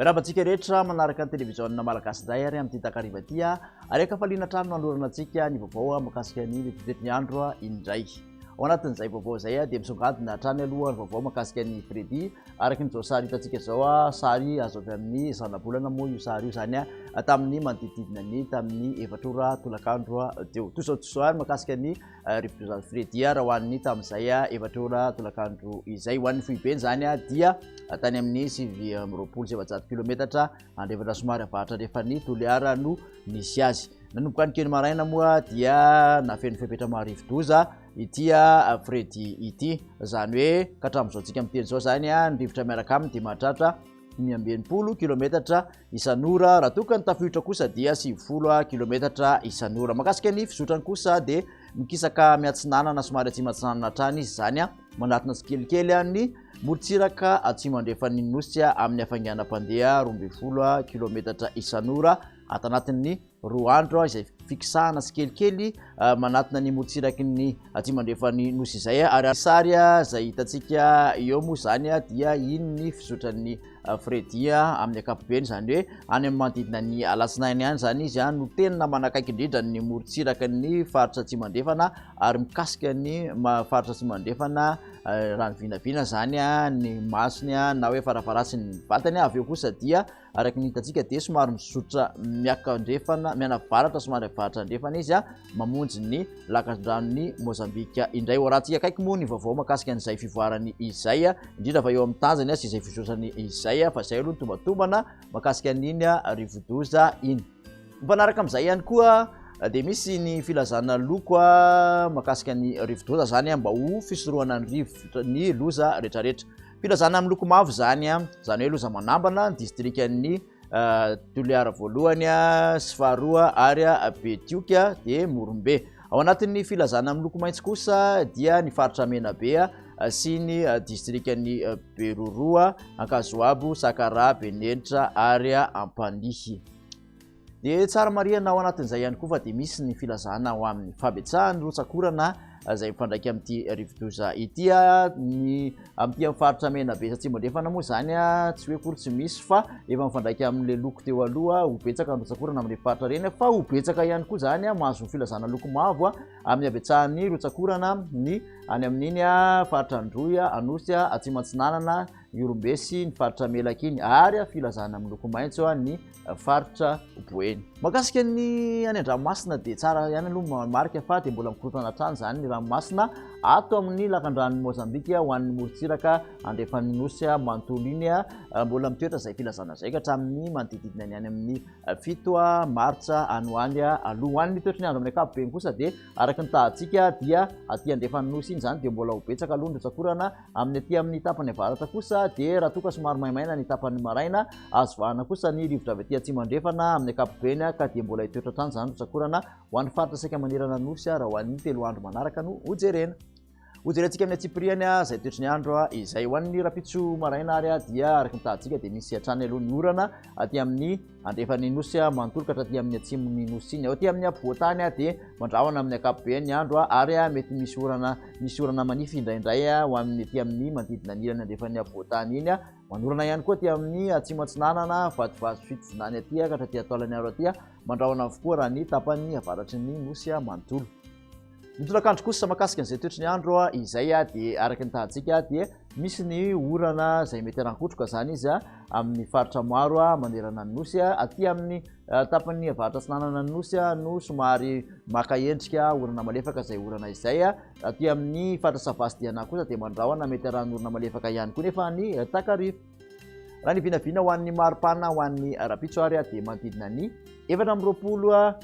Rabantsika rehetra manaraka ny televiziona malagasy izay ary amin'ny takariva ty ary aka faliana trano anorana antsika ny vaovao mahakasika ny tetiny andro indray. Ao anatin'izay vaovao izay dia misongadina hatrany aloha ny vaovao mahakasika ny Fredy araky nyzao sary hitantsika zao sary azo avy amin'ny zanabolana moa io sary io zany tamin'ny manodididina ny tamin'ny 4 ora tolakandro teo. Toizao ary mahakasika ny rivodozan'ny Fredy raha hoan'ny tamin'izay 4 ora tolakandro izay hoan'ny foibeny zany dia tany amin'ny 720 kilometatra andrefatra somary avaratra rehefa ny Toliara no nisy azy. Nanomboka ny kely maraina moa dia nafeno fepetra marivodoza ity Fredy ity, zany hoe ka hatramin'izao tsika miteny zao zany ny rivotra miaraka aminy dia mahatratra 120 kilometatra isan'ora raha tokony tafiditra kosa dia 90 kilometatra isan'ora. Makasika ny fizotrany kosa dia mikisaka miatsinanana somary atsy matsinanana hatrany izy zany manatina tsikelikely ny morotsiraka atsy mandrefan'ny nosy amin'ny hafanganam-pandeha 20 kilometatra isan'ora atanatin'ny 2 andro izay fikisahana tsikelikely manatina ny morotsiraky ny atsy mandrefan'ny nosy izay ary sary izay hitantsika eo moa zany dia iny ny fizotran'ny Fredy amin'ny ankapobeny, zany hoe any amin'ny manodidina ny alatsinainy any zany izy no tena manakaiky indrindra ny morotsiraka ny faritra atsy mandrefana ary mikasika ny faritra atsy mandrefana rano vinavina zany ny masony na hoe farafarasy ny vatany. Avy eo kosa dia araky ny hitantsika dia somary mizotra miakandrefana mianavaratra somary avaratra andrefana izy mamonjy ny lakan-dranony Mozambika indray. Horantsika akaiky moa ny vaovao makasika an'izay fivoarany izay indrindra fa eo amin'ny tanjany sy izay fizotrany izay fa zay aloha tombatombana makasika an'iny rivodoza iny. Mifanaraka amin'izay ihany koa dia misy ny filazana loko makasika ny rivodoza zany mba ho fisorohana ny loza rehetrarehetra. Filazana amin'ny loko mavo zany hoe loza manambana ny distrikan'ny Toliara voalohany sy faharoa ary Betioka dia Morombe. Ao anatin'ny filazana amin'ny loko maitso kosa dia ny faritra Menabe sy ny distrikan'ny Beroroa, Ankazoabo, Sakara, Benenitra ary Ampanihy. Dia tsara marihana ao anatin'izay ihany koa fa dia misy ny filazana ho amin'ny fabetsahany rotsakorana izay mifandraiky amin'ity rivodoza ity ny amin'ity amin'ny faritra Menabe sy Atsimo andrefana moa zany tsy hoe kory tsy misy fa efa mifandraiky amin'le loko teo aloha ho betsaka ny rotsakorana amin'le faritra reny fa ho betsaka ihany koa zany mahazo filazana loko mavo amin'ny abetsahany rotsakorana ny any amin'iny faritra Androy, Anosy, Atsimo Atsinanana, Iorombe sy ny faritra Melaka iny ary filazana amin'ny loko maitso ny faritra Boeny. Makasika ny any an-dranomasina dia tsara ihany aloha marika fa dia mbola mikorotana hatrany zany ny ranomasina ato amin'ny lakandran'ny Mozambika ho an'ny morotsiraka andrefan'ny nosy manontolo iny mbola mitoetra izay filazana izay ka hatramin'ny manodididina ny any amin'ny 7 martsa any ho any aloha. Ho an'ny toetra ny andro amin'ny ankapobeny kosa dia araky ny tahantsika dia aty andrefan'ny nosy iny zany dia mbola ho betsaka aloha ny rotsakorana amin'ny aty amin'ny tapany avaratra kosa dia raha toka somary maimaina ny tapany maraina azo vahana kosa ny rivotra avy aty atsimo andrefana amin'ny ankapobeny ka dia mbola hitoetra hatrany zany rotsakorana ho an'ny faritra saika manerana nosy raha ho an'ny 3 andro manaraka no hojerena. Hojerentsika amin'ny atsipiriany izay toetry ny andro izay ho an'ny rapitso maraina ary dia araky ny tahantsika dia misy hatrany aloha ny orana aty amin'ny andrefan'ny nosy manontolo ka hatraty amin'ny atsimony nosy iny. Ao aty amin'ny ampovoantany dia mandrahona amin'ny ankapobeny ny andro ary mety misy orana manify indraindray ho amin'ny aty amin'ny manodidina ny ilany andrefan'ny ampovoantany iny manorana ihany koa aty amin'ny Atsimo Atsinanana, Vatovato Fitovinany aty ka hatraty ataolany aro aty mandrahona avokoa raha ny tapany avaratry ny nosy manontolo. Ny tolakandro kosa makasika an'izay toetry ny andro izay dia araky ny tahantsika dia misy ny orana izay mety harankotroka zany izy amin'ny faritra maro manerana ny nosy aty amin'ny tapany avaratra Atsinanana ny nosy no somary maka endrika orana malefaka izay orana izay aty amin'ny faritra Savasidiana kosa dia mandrahona mety haran'orana malefaka ihany koa nefa ny takariva. Raha ny vinavina ho an'ny maripana ho an'ny rapitso ary dia manodidina ny 420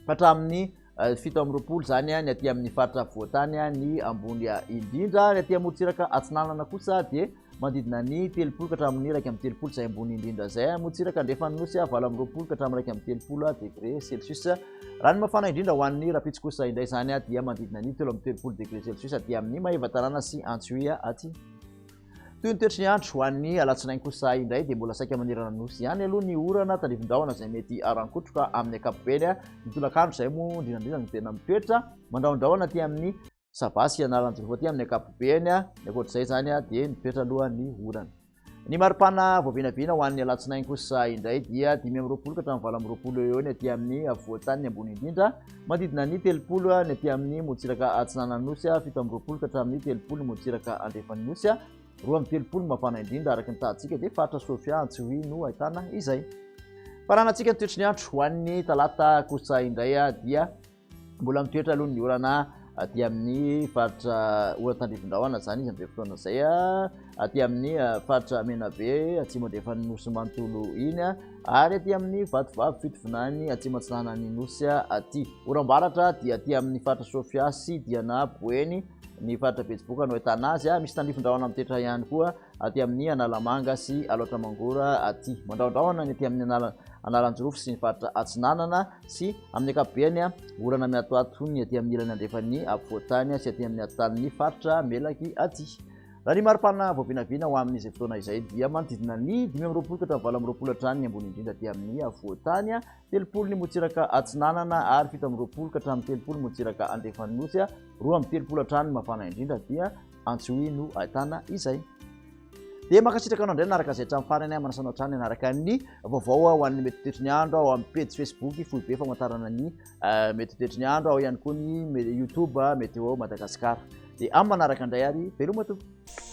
hatramin'ny 720 zany ny aty amin'ny faritra voatany ny ambony indrindra. Ny aty morotsiraka Atsinanana kosa dia manodidina ny 30 ka hatramin'ny 130 izay ambony indrindra zay morotsiraka andrefan'ny nosy 20 ka hatramin'ny 130 degré Celsius. Raha ny mafana indrindra ho an'ny rapitso kosa indray zany dia manodidina ny 30 degré Celsius aty amin'ny Mahevatanana sy Antsoia aty. Toy ny toetry ny andro ho an'ny alatsinainy kosa indray dia mbola saika manerana nosy ihany aloha ny orana tandrifin-drahona izay mety harankotroka amin'ny ankapobeny. Ny tolakandro izay moa indrindrandrindra no tena mitoetra mandrahondrahona aty amin'ny Savasy Analanjorovo aty amin'ny ankapobeny. Ny ankoatr'izay zany dia mitoetra aloha ny orana. Ny maripana voavinavina ho an'ny alatsinainy kosa indray dia 5 ka hatramin'ny 20 eo ny aty amin'ny voatany ambony indrindra, manodidina ny 30 ny aty amin'ny motsiraka atsinananosy, 17 ka hatramin'ny 30 motsiraka andrefanosy, 2 mafana indrindra araka ny tahantsika dia fatra Sofia Antsohihy no ahitana izay. Faranantsika ny toetr'ny andro ho an'ny talata kosa indray dia mbola mitoetra aloha ny orana aty amin'ny faritra oran-tandrivon-drahona zany izy amin'izay fotoana izay aty amin'ny faritra Menabe atsimo andrefanosy manontolo iny ary aty amin'ny vatovavy fitovinany atsimo atsinanany nosy aty. Oram-baratra dia aty amin'ny faritra Sofia sy Diana Boeny ny faritra Betsiboka no ahitana azy misy tandrifon-drahona mitoetra ihany koa aty amin'ny Analamanga sy Aloatra Mangora aty. Mandraondraona ny aty amin'ny Analanjorofo sy ny faritra Atsinanana sy amin'ny akapobeany orana miatoato ny aty amin'ny ilany andrefan'ny afovoantany sy aty amin'ny atan'ny faritra Melaky aty. Raha ny maripana voavinavina ho amin'izay fotoana izay dia manodidina ny 5 ka hatramin'ny 20 hatrany ny ambony indrindra aty amin'ny afovoantany, 30 ny motsiraka Atsinanana ary 17 ka hatramin'ny 30 motsiraka andrefanosy, 2 hatrany mafana indrindra dia Antsohihy no ahitana izay. Dia makasitraka anao indray naraka izay hatramin'ny farany manasanao hatrany anaraka ny vaovao ho an'ny mety toetr'ny andro ao amin'ny page Facebook Foibe famantarana ny mety toetr'ny andro, ao ihany koa ny YouTube Météo Madagasikara. Dia amin'ny manaraka indray ary veloma tompoko.